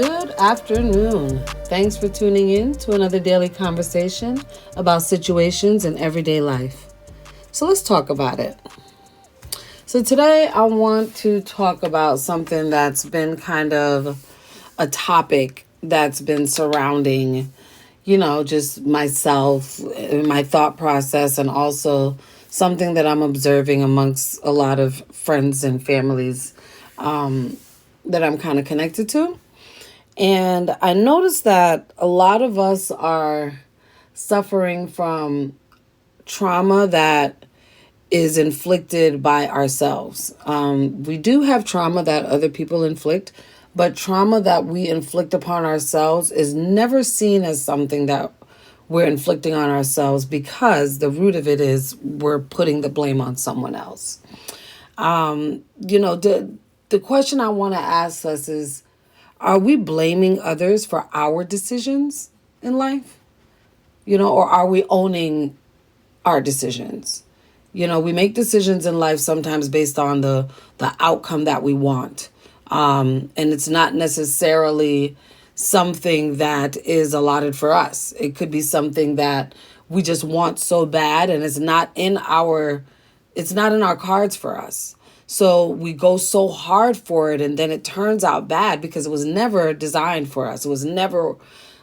Good afternoon. Thanks for tuning in to another daily conversation about situations in everyday life. So let's talk about it. So today I want to talk about something that's been kind of a topic that's been surrounding, just myself, my thought process, and also something that I'm observing amongst a lot of friends and families that I'm kind of connected to. And I noticed that a lot of us are suffering from trauma that is inflicted by ourselves. We do have trauma that other people inflict, but trauma that we inflict upon ourselves is never seen as something that we're inflicting on ourselves because the root of it is we're putting the blame on someone else. The question I want to ask us is, are we blaming others for our decisions in life? Or are we owning our decisions? We make decisions in life sometimes based on the outcome that we want. And it's not necessarily something that is allotted for us. It could be something that we just want so bad and it's not in our cards for us. So we go so hard for it and then it turns out bad because it was never designed for us. It was never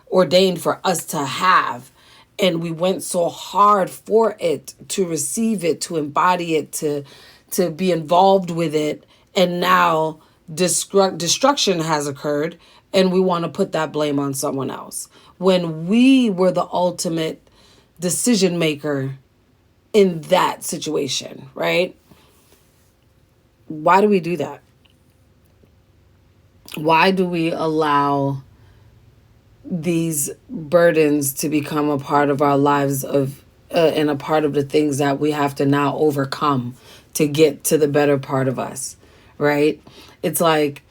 ordained for us to have. And we went so hard for it, to receive it, to embody it, to be involved with it. And now destruction has occurred and we want to put that blame on someone else. When we were the ultimate decision maker in that situation, right? Why do we do that? Why do we allow these burdens to become a part of our lives and a part of the things that we have to now overcome to get to the better part of us, right? It's like,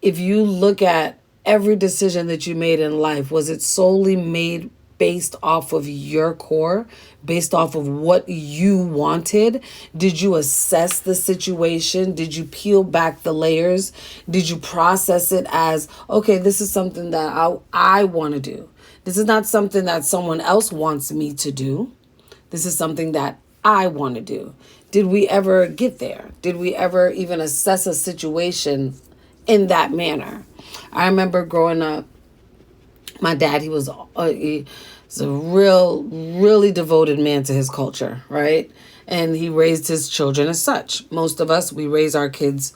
if you look at every decision that you made in life, was it solely made based off of your core, based off of what you wanted? Did you assess the situation? Did you peel back the layers? Did you process it as, okay, this is something that I want to do. This is not something that someone else wants me to do. This is something that I want to do. Did we ever get there? Did we ever even assess a situation in that manner? I remember growing up, my dad, he was a really devoted man to his culture, right? And he raised his children as such. Most of us, we raise our kids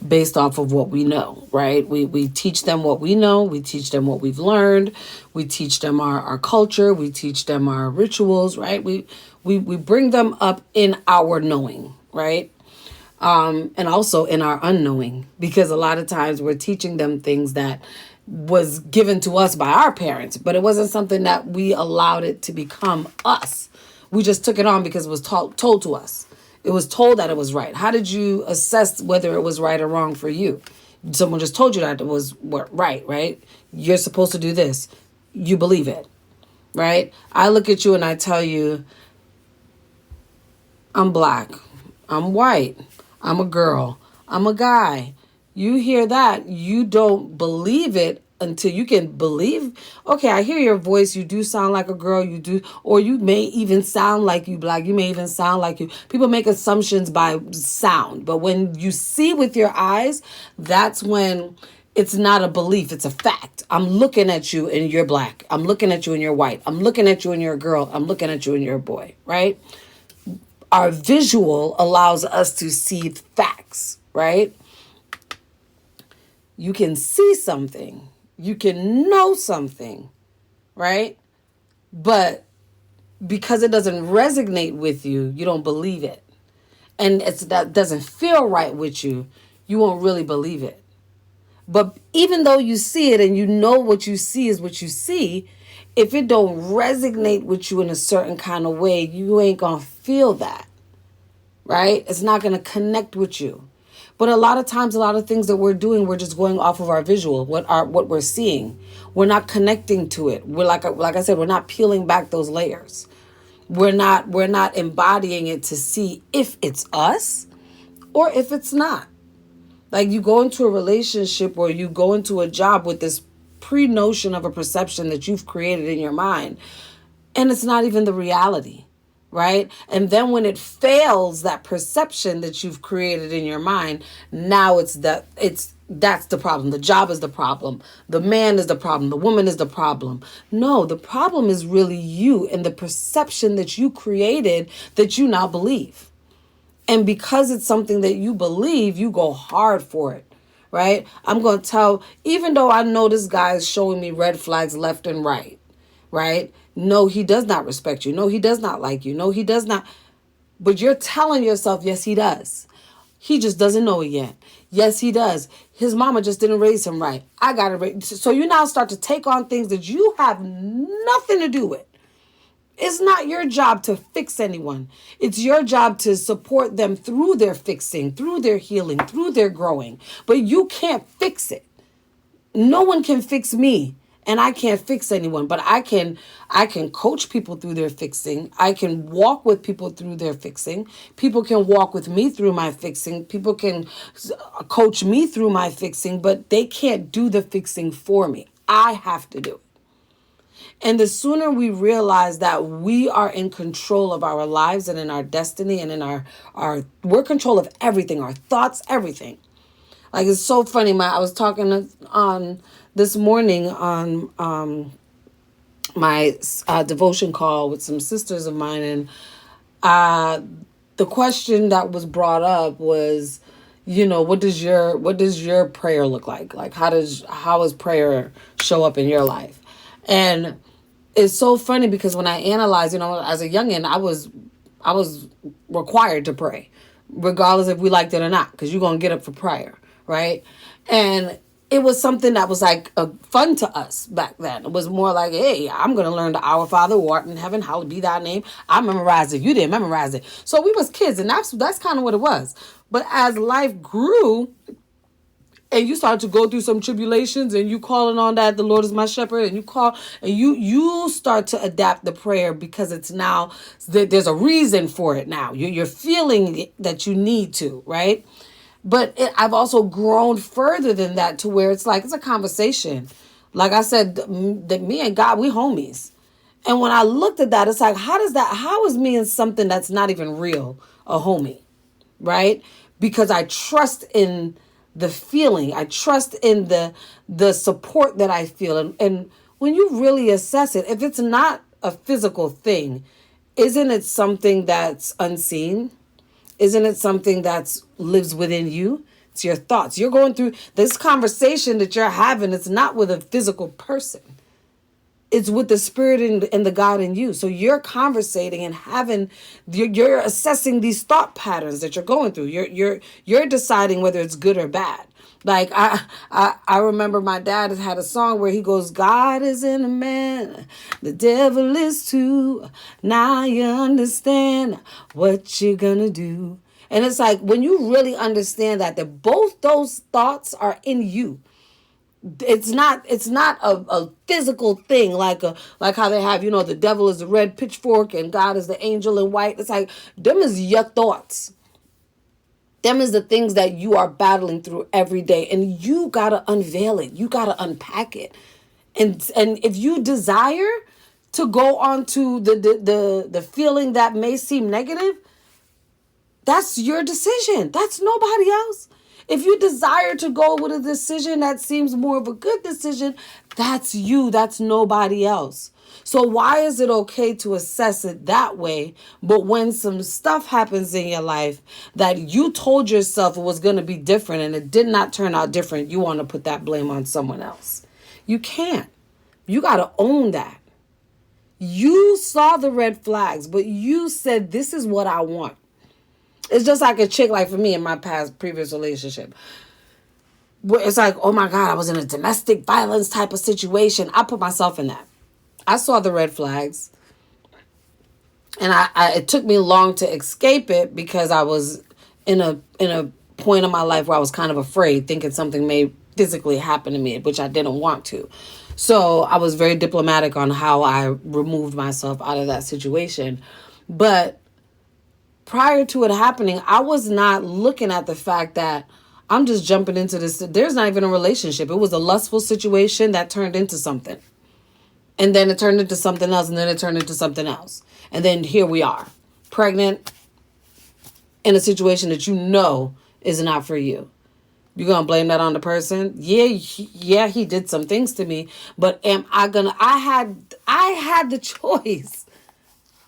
based off of what we know, right? We teach them what we know. We teach them what we've learned. We teach them our culture. We teach them our rituals, right? We bring them up in our knowing, right? And also in our unknowing, because a lot of times we're teaching them things that was given to us by our parents, but it wasn't something that we allowed it to become us. We just took it on because it was told to us. It was told that it was right. How did you assess whether it was right or wrong for you? Someone just told you that it was right? You're supposed to do this. You believe it, right? I look at you and I tell you, I'm black, I'm white, I'm a girl, I'm a guy. You hear that, you don't believe it until you can believe, okay, I hear your voice, you do sound like a girl, you do, or you may even sound like you black, you may even sound like you. People make assumptions by sound, but when you see with your eyes, that's when it's not a belief, it's a fact. I'm looking at you and you're black. I'm looking at you and you're white. I'm looking at you and you're a girl. I'm looking at you and you're a boy, right? Our visual allows us to see facts, right? You can see something, you can know something, right? But because it doesn't resonate with you, you don't believe it. And that doesn't feel right with you, you won't really believe it. But even though you see it and you know what you see is what you see, if it don't resonate with you in a certain kind of way, you ain't gonna feel that, right? It's not gonna connect with you. But a lot of times, a lot of things that we're doing, we're just going off of our visual, what we're seeing. We're not connecting to it. We're like I said, we're not peeling back those layers. We're not embodying it to see if it's us or if it's not. Like, you go into a relationship or you go into a job with this pre-notion of a perception that you've created in your mind, and it's not even the reality, right? And then when it fails that perception that you've created in your mind, now that's the problem. The job is the problem. The man is the problem. The woman is the problem. No, the problem is really you and the perception that you created that you now believe. And because it's something that you believe, you go hard for it, right? I'm going to tell, even though I know this guy is showing me red flags left and right? No, he does not respect you. No, he does not like you. No, he does not. But you're telling yourself, yes, he does. He just doesn't know it yet. Yes, he does. His mama just didn't raise him right. I got to raise. So you now start to take on things that you have nothing to do with. It's not your job to fix anyone. It's your job to support them through their fixing, through their healing, through their growing. But you can't fix it. No one can fix me, and I can't fix anyone, but I can coach people through their fixing. I can walk with people through their fixing. People can walk with me through my fixing. People can coach me through my fixing, but they can't do the fixing for me. I have to do it. And the sooner we realize that we are in control of our lives and in our destiny and in we're control of everything, our thoughts, everything. Like, it's so funny. I was talking on this morning on my devotion call with some sisters of mine, and the question that was brought up was, what does your prayer look like? Like, how does prayer show up in your life? And it's so funny because when I analyze, as a youngin, I was required to pray, regardless if we liked it or not, because you're gonna get up for prayer, right? And it was something that was like fun to us back then. It was more like, hey, I'm gonna learn the Our Father who art in heaven, hallowed be thy name. I memorized it. You didn't memorize it. So we was kids, and that's kind of what it was. But as life grew, and you start to go through some tribulations, and you calling on that the Lord is my shepherd, and you call, and you start to adapt the prayer because it's now there's a reason for it now. You're feeling that you need to, right? But I've also grown further than that to where it's like it's a conversation. Like I said, that me and God, we homies. And when I looked at that, it's like, how is me and something that's not even real a homie, right? Because I trust in the feeling. I trust in the support that I feel. And when you really assess it, if it's not a physical thing, isn't it something that's unseen? Isn't it something that lives within you? It's your thoughts. You're going through this conversation that you're having. It's not with a physical person. It's with the spirit and the God in you. So you're conversating and you're assessing these thought patterns that you're going through. You're deciding whether it's good or bad. Like I remember my dad has had a song where he goes, God is in a man, the devil is too. Now you understand what you're gonna do. And it's like when you really understand that both those thoughts are in you. It's not a physical thing like how they have, the devil is the red pitchfork and God is the angel in white. It's like them is your thoughts. Them is the things that you are battling through every day, and you gotta unveil it. You gotta unpack it. And if you desire to go on to the feeling that may seem negative, that's your decision. That's nobody else. If you desire to go with a decision that seems more of a good decision, that's you. That's nobody else. So why is it okay to assess it that way? But when some stuff happens in your life that you told yourself it was going to be different and it did not turn out different, you want to put that blame on someone else. You can't. You got to own that. You saw the red flags, but you said, this is what I want. It's just like a chick, like for me in my previous relationship. It's like, oh my God, I was in a domestic violence type of situation. I put myself in that. I saw the red flags. And it took me long to escape it because I was in a point in my life where I was kind of afraid, thinking something may physically happen to me, which I didn't want to. So I was very diplomatic on how I removed myself out of that situation. But prior to it happening, I was not looking at the fact that I'm just jumping into this. There's not even a relationship. It was a lustful situation that turned into something. And then it turned into something else, and then it turned into something else. And then here we are, pregnant in a situation that you know is not for you. You're going to blame that on the person? Yeah, he did some things to me, but I had the choice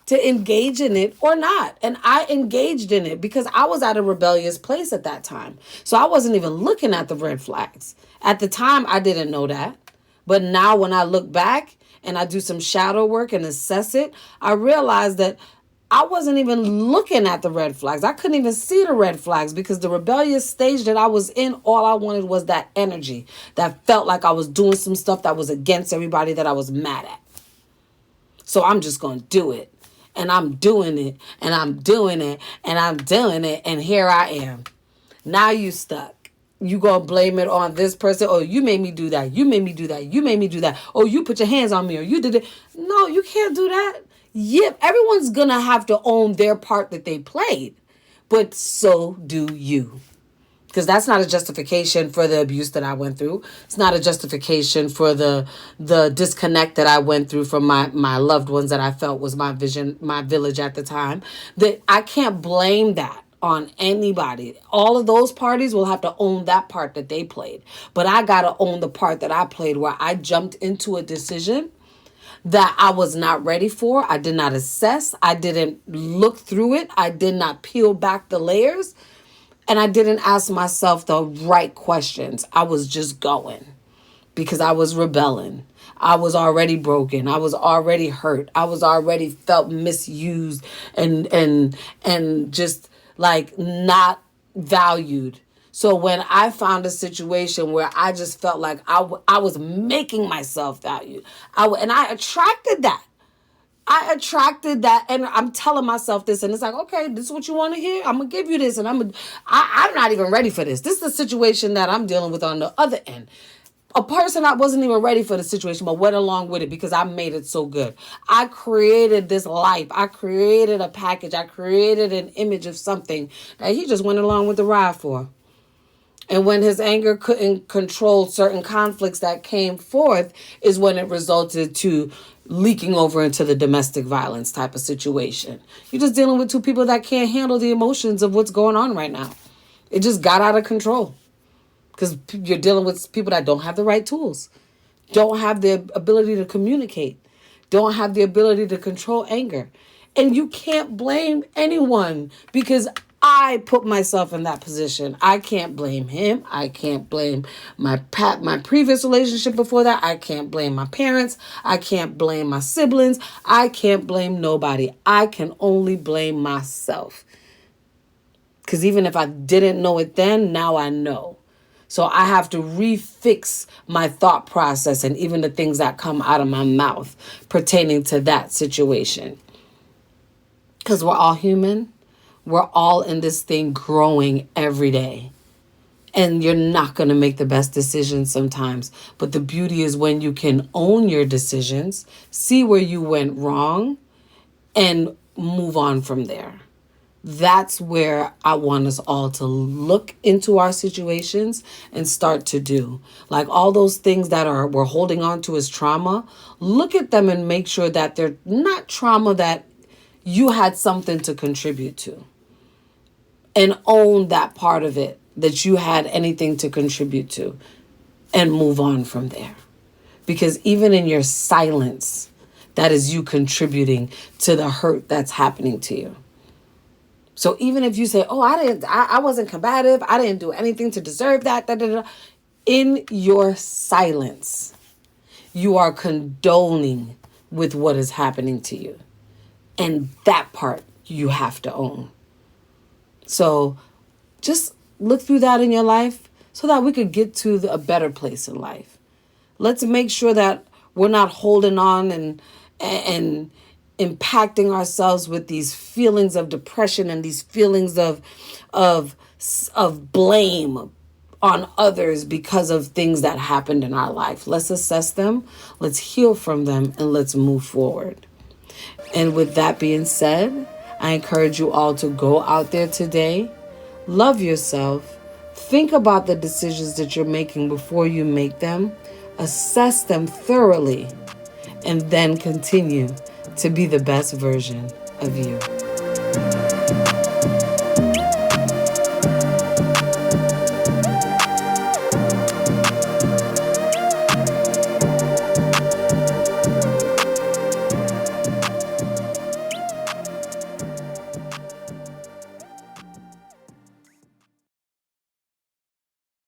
to engage in it or not. And I engaged in it because I was at a rebellious place at that time. So I wasn't even looking at the red flags. At the time, I didn't know that. But now when I look back and I do some shadow work and assess it, I realize that I wasn't even looking at the red flags. I couldn't even see the red flags because the rebellious stage that I was in, all I wanted was that energy that felt like I was doing some stuff that was against everybody that I was mad at. So I'm just going to do it. And I'm doing it. And I'm doing it. And I'm doing it. And here I am. Now you stuck. You gonna blame it on this person. Oh, you made me do that. You made me do that. You made me do that. Oh, you put your hands on me, or you did it. No, you can't do that. Yeah, everyone's gonna have to own their part that they played, but so do you. Because that's not a justification for the abuse that I went through. It's not a justification for the disconnect that I went through from my loved ones that I felt was my vision, my village at the time. That I can't blame that on anybody. All of those parties will have to own that part that they played. But I got to own the part that I played where I jumped into a decision that I was not ready for. I did not assess. I didn't look through it. I did not peel back the layers. And I didn't ask myself the right questions. I was just going because I was rebelling. I was already broken. I was already hurt. I was already felt misused and just like not valued. So when I found a situation where I just felt like I was making myself valued, and I attracted that. I attracted that, and I'm telling myself this, and it's like, okay, this is what you want to hear? I'm going to give you this, and I'm not even ready for this. This is the situation that I'm dealing with on the other end. A person that wasn't even ready for the situation, but went along with it because I made it so good. I created this life. I created a package. I created an image of something that he just went along with the ride for. And when his anger couldn't control certain conflicts that came forth is when it resulted to leaking over into the domestic violence type of situation. You're just dealing with two people that can't handle the emotions of what's going on right now. It just got out of control because you're dealing with people that don't have the right tools, don't have the ability to communicate, don't have the ability to control anger. And you can't blame anyone because I put myself in that position. I can't blame him. I can't blame my previous relationship before that. I can't blame my parents. I can't blame my siblings. I can't blame nobody. I can only blame myself. Because even if I didn't know it then, now I know. So I have to refix my thought process and even the things that come out of my mouth pertaining to that situation. Because we're all human. We're all in this thing growing every day. And you're not going to make the best decisions sometimes. But the beauty is when you can own your decisions, see where you went wrong, and move on from there. That's where I want us all to look into our situations and start to do. Like all those things that we're holding on to as trauma, look at them and make sure that they're not trauma that you had something to contribute to. And own that part of it that you had anything to contribute to and move on from there. Because even in your silence, that is you contributing to the hurt that's happening to you. So even if you say, oh, I wasn't combative, I didn't do anything to deserve that, in your silence, you are condoning with what is happening to you. And that part you have to own. So just look through that in your life so that we could get to a better place in life. Let's make sure that we're not holding on and impacting ourselves with these feelings of depression and these feelings of blame on others because of things that happened in our life. Let's assess them, let's heal from them, and let's move forward. And with that being said, I encourage you all to go out there today, love yourself, Think about the decisions that you're making before you make them, assess them thoroughly, and then continue to be the best version of you.